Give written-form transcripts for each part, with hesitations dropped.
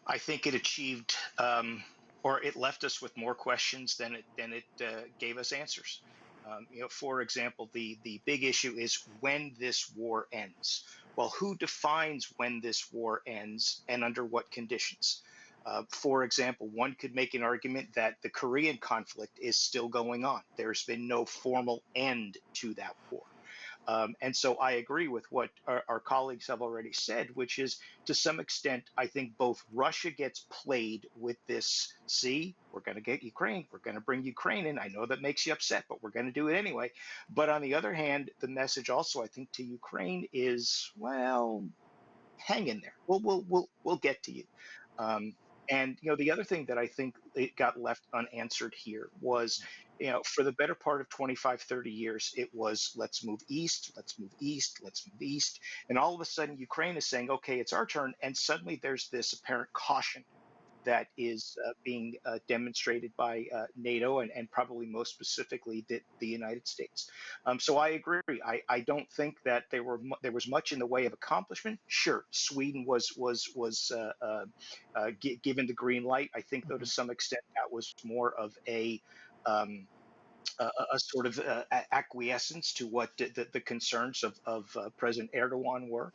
I think it achieved, or it left us with more questions than it gave us answers. For example, the big issue is when this war ends. Well, who defines when this war ends and under what conditions? For example, one could make an argument that the Korean conflict is still going on. There's been no formal end to that war. And so I agree with what our colleagues have already said, which is to some extent, I think both Russia gets played with this. See, we're going to get Ukraine. We're going to bring Ukraine in. I know that makes you upset, but we're going to do it anyway. But on the other hand, the message also, I think, to Ukraine is, well, hang in there. We'll get to you. And the other thing that I think it got left unanswered here was, for the better part of 25, 30 years, it was let's move east, let's move east, let's move east. And all of a sudden, Ukraine is saying, okay, it's our turn. And suddenly there's this apparent caution that is being demonstrated by NATO and probably most specifically the United States. So I agree. I don't think that there was much in the way of accomplishment. Sure, Sweden was given the green light. I think, though, to some extent, that was more of um, a sort of acquiescence to what the concerns of President Erdogan were.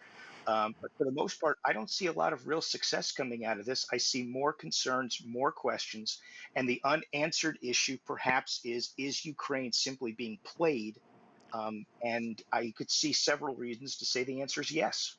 But for the most part, I don't see a lot of real success coming out of this. I see more concerns, more questions, and the unanswered issue perhaps is Ukraine simply being played? And I could see several reasons to say the answer is yes.